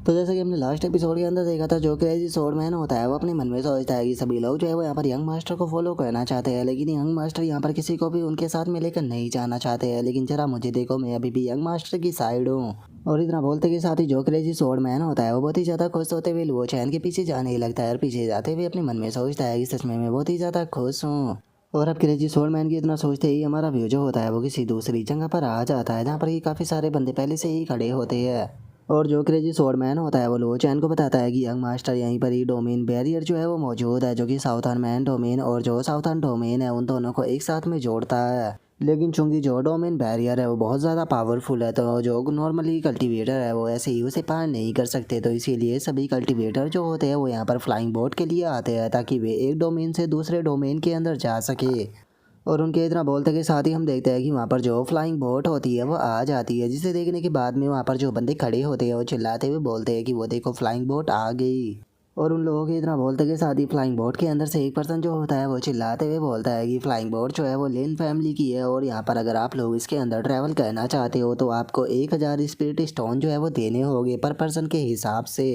तो जैसे कि हमने लास्ट एपिसोड के अंदर देखा था, जो क्रेजी स्वॉर्डमैन होता है वो अपने मन में सोचता है कि सभी लोग जो है वो यहाँ पर यंग मास्टर को फॉलो करना चाहते हैं, लेकिन यंग मास्टर यहाँ पर किसी को भी उनके साथ में लेकर नहीं जाना चाहते हैं। लेकिन जरा मुझे देखो, मैं अभी भी यंग मास्टर की साइड हूँ। और इतना बोलते के साथ ही जो क्रेजी स्वॉर्डमैन होता है वो बहुत ही ज़्यादा खुश होते हुए लुओ चैन के पीछे जाने ही लगता है, और पीछे जाते हुए अपने मन में सोचता है कि सच में मैं बहुत ही ज़्यादा खुश हूँ। और अब क्रेजी स्वॉर्डमैन की इतना सोचते ही हमारा व्यू जो होता है वो किसी दूसरी जगह पर आ जाता है, जहाँ पर कि काफ़ी सारे बंदे पहले से ही खड़े होते हैं। और जो क्रेजी स्वॉर्डमैन होता है वो लुओ चैन को बताता है कि यंग मास्टर यहीं पर ही डोमेन बैरियर जो है वो मौजूद है, जो कि साउथर्न मैन डोमेन और जो साउथर्न डोमेन है उन दोनों को एक साथ में जोड़ता है। लेकिन चूंकि जो डोमेन बैरियर है वो बहुत ज़्यादा पावरफुल है, तो जो नॉर्मली कल्टीवेटर है वो ऐसे ही उसे पार नहीं कर सकते, तो इसीलिए सभी कल्टीवेटर जो होते हैं वो यहाँ पर फ्लाइंग बोट के लिए आते हैं, ताकि वे एक डोमेन से दूसरे डोमेन के अंदर जा सके। और उनके इतना बोलते के साथ ही हम देखते हैं कि वहाँ पर जो फ्लाइंग बोट होती है वो आ जाती है, जिसे देखने के बाद में वहाँ पर जो बंदे खड़े होते हैं वो चिल्लाते हुए बोलते हैं कि वो देखो फ्लाइंग बोट आ गई। और उन लोगों के इतना बोलते के साथ ही फ्लाइंग बोट के अंदर से एक पर्सन जो होता है वो चिल्लाते हुए बोलता है कि फ्लाइंग बोट जो है वो लिन फैमिली की है, और यहाँ पर अगर आप लोग इसके अंदर ट्रैवल करना चाहते हो तो आपको 1000 स्पिरिट स्टोन जो है वो देने होंगे पर पर्सन के हिसाब से।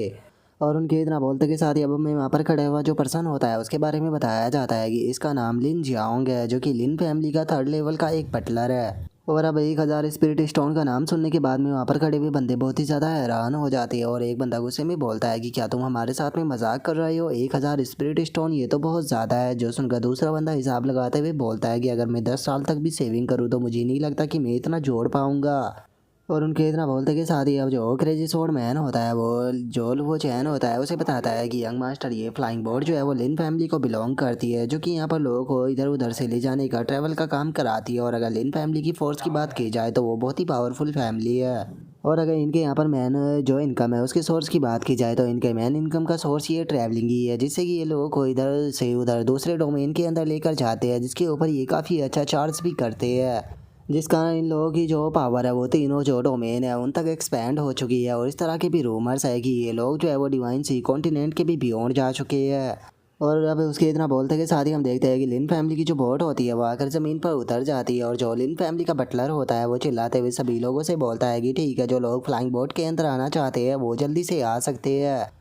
और उनके इतना बोलते के साथ ही अब हमें वहाँ पर खड़े हुआ जो पर्सन होता है उसके बारे में बताया जाता है कि इसका नाम लिन जियांग है, जो कि लिन फैमिली का 3rd लेवल का एक बटलर है। और अब 1000 स्पिरिट स्टोन का नाम सुनने के बाद में वहाँ पर खड़े हुए बंदे बहुत ही ज़्यादा हैरान हो जाते हैं, और एक बंदा गुस्से में बोलता है कि क्या तुम हमारे साथ में मजाक कर रहे हो, 1000 स्पिरिट स्टोन ये तो बहुत ज़्यादा है। जो सुनकर दूसरा बंदा हिसाब लगाते हुए बोलता है कि अगर मैं 10 साल तक भी सेविंग करूँ तो मुझे नहीं लगता कि मैं इतना जोड़ पाऊँगा। और उनके इतना बोलते के साथ ही अब जो क्रेजी स्वॉर्डमैन होता है वो चैन होता है उसे बताता है कि यंग मास्टर ये फ्लाइंग बोट जो है वो लिन फैमिली को बिलोंग करती है, जो कि यहाँ पर लोगों को इधर उधर से ले जाने का ट्रैवल का काम कराती है। और अगर लिन फैमिली की फोर्स की बात की जाए तो वो बहुत ही पावरफुल फैमिली है। और अगर इनके यहाँ पर मैन जो इनकम है उसके सोर्स की बात की जाए तो इनके मैन इनकम का सोर्स ये ट्रैवलिंग ही है, जिससे कि ये लोगों को इधर से उधर दूसरे डोमेन के अंदर लेकर जाते हैं, जिसके ऊपर ये काफ़ी अच्छा चार्ज भी करते हैं, जिस कारण इन लोगों की जो पावर है वो तीनों जो डोमेन है उन तक एक्सपेंड हो चुकी है। और इस तरह के भी रूमर्स है कि ये लोग जो है वो डिवाइन सी कॉन्टिनेंट के भी बियॉन्ड जा चुके हैं। और अब उसके इतना बोलते के साथ ही हम देखते हैं कि लिन फैमिली की जो बोट होती है वो आकर ज़मीन पर उतर जाती है, और जो लिन फैमिली का बटलर होता है वो चिल्लाते हुए सभी लोगों से बोलता है कि ठीक है, जो लोग फ्लाइंग बोट के अंदर आना चाहते हैं वो जल्दी से आ सकते हैं।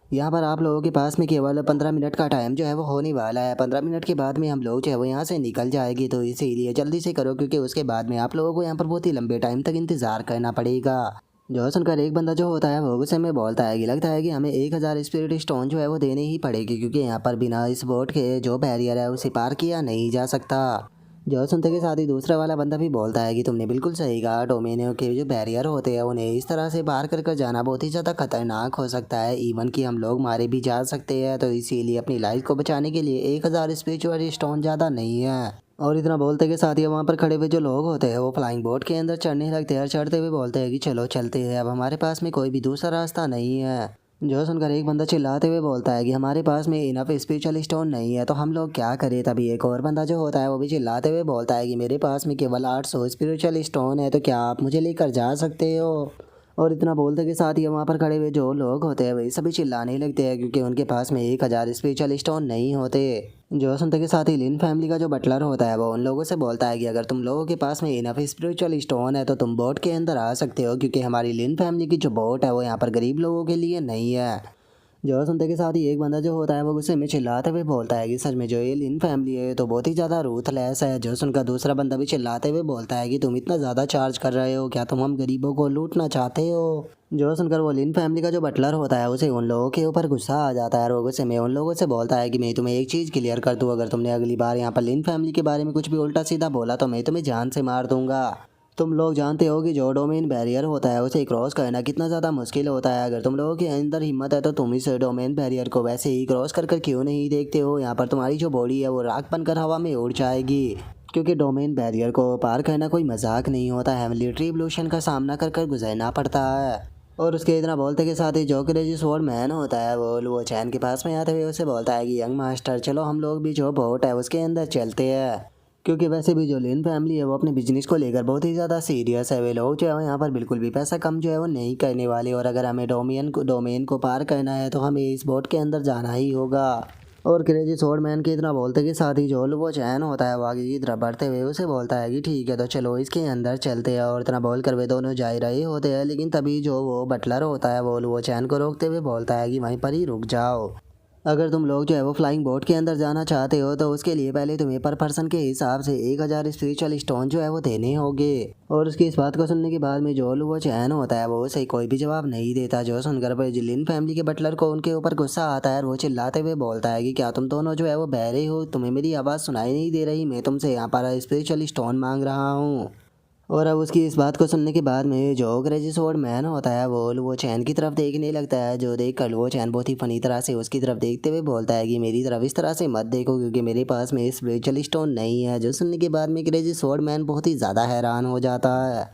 यहाँ पर आप लोगों के पास में केवल 15 मिनट का टाइम जो है वो होने वाला है। 15 मिनट के बाद में हम लोग जो है वो यहाँ से निकल जाएगी, तो इसीलिए जल्दी से करो, क्योंकि उसके बाद में आप लोगों को यहाँ पर बहुत ही लंबे टाइम तक इंतज़ार करना पड़ेगा। जो सुनकर एक बंदा जो होता है वो गुस्से में बोलता है कि लगता है कि हमें 1000 स्पिरिट स्टोन जो है वो देने ही पड़ेगी, क्योंकि यहाँ पर बिना इस बोट के जो बैरियर है उसे पार किया नहीं जा सकता। जो सुनते के साथ ही दूसरा वाला बंदा भी बोलता है कि तुमने बिल्कुल सही कहा, डोमेनियो के जो बैरियर होते हैं उन्हें इस तरह से पार कर कर जाना बहुत ही ज़्यादा खतरनाक हो सकता है, इवन कि हम लोग मारे भी जा सकते हैं। तो इसीलिए अपनी लाइफ को बचाने के लिए 1000 स्पिरिचुअल स्टोन ज़्यादा नहीं है। और इतना बोलते के साथ ही वहाँ पर खड़े हुए जो लोग होते हैं वो फ्लाइंग बोट के अंदर चढ़ने लगते हैं, और चढ़ते हुए बोलते हैं कि चलो चलते हैं, अब हमारे पास में कोई भी दूसरा रास्ता नहीं है। जो सुनकर एक बंदा चिल्लाते हुए बोलता है कि हमारे पास में इनफ स्पिरिचुअल स्टोन नहीं है, तो हम लोग क्या करें। तभी एक और बंदा जो होता है वो भी चिल्लाते हुए बोलता है कि मेरे पास में केवल 800 स्पिरिचुअल स्टोन है, तो क्या आप मुझे लेकर जा सकते हो। और इतना बोलते के साथ ही वहाँ पर खड़े हुए जो लोग होते हैं वही सभी चिल्लाने लगते हैं, क्योंकि उनके पास में 1000 स्पिरिचुअल स्टोन नहीं होते। जो सुनते के साथ ही लिन फैमिली का जो बटलर होता है वो उन लोगों से बोलता है कि अगर तुम लोगों के पास में इनफ स्पिरिचुअल स्टोन है तो तुम बोट के अंदर आ सकते हो, क्योंकि हमारी लिन फैमिली की जो बोट है वो यहाँ पर गरीब लोगों के लिए नहीं है। जो सुनते के साथ ही एक बंदा जो होता है वो गुस्से में चिल्लाते हुए बोलता है कि सच में जो ये लिन फैमिली है तो बहुत ही ज़्यादा रूथलेस है। जो सुनकर दूसरा बंदा भी चिल्लाते हुए बोलता है कि तुम इतना ज़्यादा चार्ज कर रहे हो, क्या तुम हम गरीबों को लूटना चाहते हो। जो सुनकर वो लिन फैमिली का जो बटलर होता है उसे उन लोगों के ऊपर गुस्सा आ जाता है, और वो गुस्से में उन लोगों से बोलता है कि मैं तुम्हें एक चीज़ क्लियर कर दूँ, अगर तुमने अगली बार यहाँ पर लिन फैमिली के बारे में कुछ भी उल्टा सीधा बोला तो मैं तुम्हें जान से मार दूंगा। तुम लोग जानते हो कि जो डोमेन बैरियर होता है उसे क्रॉस करना कितना ज़्यादा मुश्किल होता है। अगर तुम लोगों के अंदर हिम्मत है तो तुम इस डोमेन बैरियर को वैसे ही क्रॉस कर कर क्यों नहीं देखते हो। यहाँ पर तुम्हारी जो बॉडी है वो राख बनकर हवा में उड़ जाएगी, क्योंकि डोमेन बैरियर को पार करना कोई मजाक नहीं होता है, मिलिट्री एवोल्यूशन का सामना कर कर गुजरना पड़ता है। और उसके इतना बोलते के साथ ही जो क्रेजी स्वॉर्डमैन होता है वो चैन के पास में आते हुए उसे बोलता है कि यंग मास्टर चलो हम लोग भी जो बोट है उसके अंदर चलते हैं, क्योंकि वैसे भी जो लिन फैमिली है वो अपने बिजनेस को लेकर बहुत ही ज़्यादा सीरियस है। वे लोग जो है यहाँ पर बिल्कुल भी पैसा कम जो है वो नहीं करने वाले, और अगर हमें डोमेन को पार करना है तो हमें इस बोट के अंदर जाना ही होगा। और क्रेजी स्वॉर्डमैन के इतना बोलते के साथ ही जो वो चैन होता है वो आगे की तरफ बढ़ते हुए उसे बोलता है कि ठीक है तो चलो इसके अंदर चलते हैं। और इतना बोल कर वे दोनों जा ही रहे होते हैं, लेकिन तभी जो वो बटलर होता है वो चैन को रोकते हुए बोलता है कि वहीं पर ही रुक जाओ। अगर तुम लोग जो है वो फ्लाइंग बोट के अंदर जाना चाहते हो तो उसके लिए पहले तुम्हें पर पर्सन के हिसाब से 1000 स्पिरिचुअल स्टोन जो है वो देने होंगे। और उसकी इस बात को सुनने के बाद में जो वो चैन होता है वो उसे कोई भी जवाब नहीं देता। जो सुनकर पर जिलिन फैमिली के बटलर को उनके ऊपर गुस्सा आता है और वो चिल्लाते हुए बोलता है कि क्या तुम दोनों जो है वो बहरे हो, तुम्हें मेरी आवाज़ सुनाई नहीं दे रही, मैं तुमसे यहाँ पर स्पिरिचुअल स्टोन मांग रहा हूँ। और अब उसकी इस बात को सुनने के बाद में जो क्रेजी स्वॉर्ड मैन होता है वो चैन की तरफ देखने लगता है। जो देख कर वो चैन बहुत ही फनी तरह से उसकी तरफ देखते हुए बोलता है कि मेरी तरफ इस तरह से मत देखो क्योंकि मेरे पास में स्पिरिचुअल स्टोन नहीं है। जो सुनने के बाद में क्रेजी स्वॉर्ड मैन बहुत ही ज़्यादा हैरान हो जाता है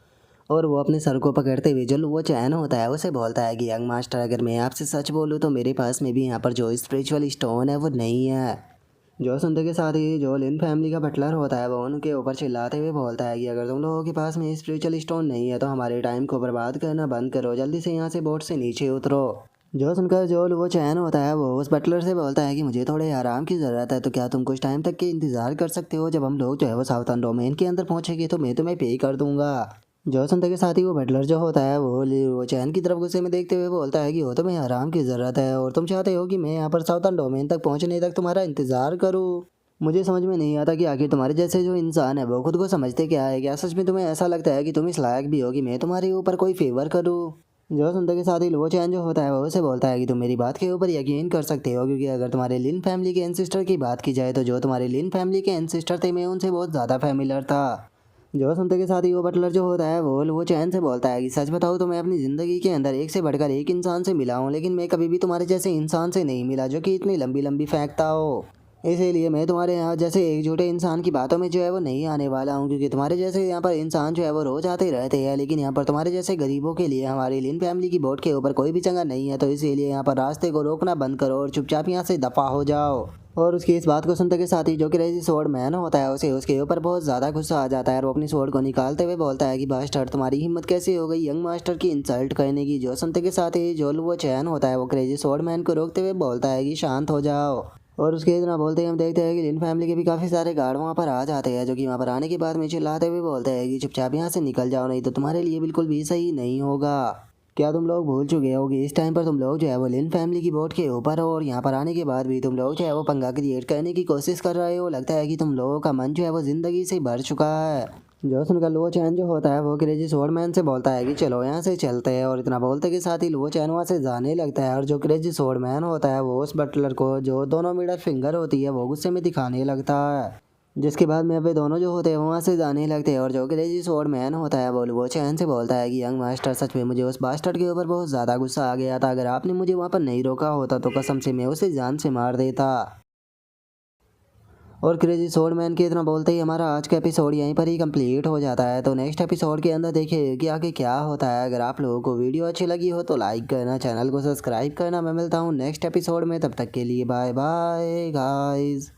और वो अपने सर को पकड़ते हुए जो वो चैन होता है उसे बोलता है कि यंग मास्टर, अगर मैं आपसे सच बोलूँ तो मेरे पास में भी यहाँ पर जो स्पिरिचुअल स्टोन है वो नहीं है। जो सुनते के साथ ही जो लिन फैमिली का बटलर होता है वो उनके ऊपर चिल्लाते हुए बोलता है कि अगर तुम लोगों के पास में स्पिरिचुअल स्टोन नहीं है तो हमारे टाइम को बर्बाद करना बंद करो, जल्दी से यहाँ से बोट से नीचे उतरो। जो सुनकर जो वो चैन होता है वो उस बटलर से बोलता है कि मुझे थोड़े आराम की ज़रूरत है, तो क्या तुम कुछ टाइम तक के इंतज़ार कर सकते हो, जब हम लोग जो है वो साउथर्न डोमेन के अंदर पहुँचेंगे तो मैं तुम्हें पे कर दूंगा। जो सुनते के साथ ही वो बटलर जो होता है वो चैन की तरफ गुस्से में देखते हुए बोलता है कि वो तुम्हें आराम की ज़रूरत है और तुम चाहते हो कि मैं यहाँ पर साउथर्न डोमेन तक पहुँचने तक तुम्हारा इंतज़ार करूँ। मुझे समझ में नहीं आता कि आखिर तुम्हारे जैसे जो इंसान है वो खुद को समझते क्या है। क्या सच में तुम्हें ऐसा लगता है कि तुम इस लायक भी हो कि मैं तुम्हारे ऊपर कोई फेवर करूँ। जो सुनते के साथ ही लो चैन जो होता है वो उसे बोलता है कि तुम मेरी बात के ऊपर यकीन कर सकते हो, क्योंकि अगर तुम्हारे लिन फैमिली के एंसिस्टर की बात की जाए तो जो तुम्हारे लिन फैमिली के एंसिस्टर थे मैं उनसे बहुत ज़्यादा फैमिलियर था। जो सुनते के साथ ही वो बटलर जो होता है वो चैन से बोलता है कि सच बताऊँ तो मैं अपनी ज़िंदगी के अंदर एक से बढ़कर एक इंसान से मिला हूँ, लेकिन मैं कभी भी तुम्हारे जैसे इंसान से नहीं मिला जो कि इतनी लंबी लंबी फेंकता हो। इसीलिए मैं तुम्हारे यहाँ जैसे एक झूठे इंसान की बातों में जो है वो नहीं आने वाला हूँ, क्योंकि तुम्हारे जैसे यहाँ पर इंसान जो है वो रोज आते रहते हैं, लेकिन यहाँ पर तुम्हारे जैसे गरीबों के लिए हमारी लिन फैमिली की बोट के ऊपर कोई भी जगह नहीं है। तो इसीलिए यहाँ पर रास्ते को रोकना बंद करो और चुपचाप यहाँ से दफा हो जाओ। और उसकी इस बात को सुनते के साथ ही जो क्रेजी स्वॉर्ड मैन होता है उसे उसके ऊपर बहुत ज़्यादा गुस्सा आ जाता है और वो अपनी स्वॉर्ड को निकालते हुए बोलता है कि बास्टर्ड, तुम्हारी हिम्मत कैसे हो गई यंग मास्टर की इंसल्ट करने की। जो सुनते के साथ ही जो वो चैन होता है वो क्रेजी स्वॉर्ड मैन को रोकते हुए बोलता है कि शांत हो जाओ। और उसके इतना बोलते ही हम देखते हैं कि लिन फैमिली के भी काफ़ी सारे गार्ड वहाँ पर आ जाते हैं, जो कि वहाँ पर आने के बाद में चिल्लाते हुए बोलते हैं कि चुपचाप यहाँ से निकल जाओ, नहीं तो तुम्हारे लिए बिल्कुल भी सही नहीं होगा। क्या तुम लोग भूल चुके हो कि इस टाइम पर तुम लोग जो है वो लिन फैमिली की बोट के ऊपर हो और यहाँ पर आने के बाद भी तुम लोग जो है वो पंगा क्रिएट करने की कोशिश कर रहे हो। लगता है कि तुम लोगों का मन जो है वो ज़िंदगी से भर चुका है। जो सुनकर लो चैन जो होता है वो क्रेजी स्वॉर्डमैन से बोलता है कि चलो यहाँ से चलते हैं। और इतना बोलते के साथ ही लो चैन वहाँ से जाने लगता है और जो क्रेजी स्वॉर्डमैन होता है वो उस बटलर को जो दोनों मिडल फिंगर होती है वो गुस्से में दिखाने लगता है। जिसके बाद में वे दोनों जो होते हैं वहाँ से जाने लगते हैं और जो क्रेजी स्वॉर्डमैन होता है वो चैन से बोलता है कि यंग मास्टर, सच में मुझे उस बास्टर्ड के ऊपर बहुत ज़्यादा गुस्सा आ गया था, अगर आपने मुझे वहाँ पर नहीं रोका होता तो कसम से मैं उसे जान से मार देता। और क्रेजी स्वॉर्डमैन के इतना बोलते ही हमारा आज का एपिसोड यहीं पर ही कंप्लीट हो जाता है। तो नेक्स्ट एपिसोड के अंदर देखिए कि आगे क्या होता है। अगर आप लोगों को वीडियो अच्छी लगी हो तो लाइक करना, चैनल को सब्सक्राइब करना। मैं मिलता हूँ नेक्स्ट एपिसोड में, तब तक के लिए बाय बाय गाइस।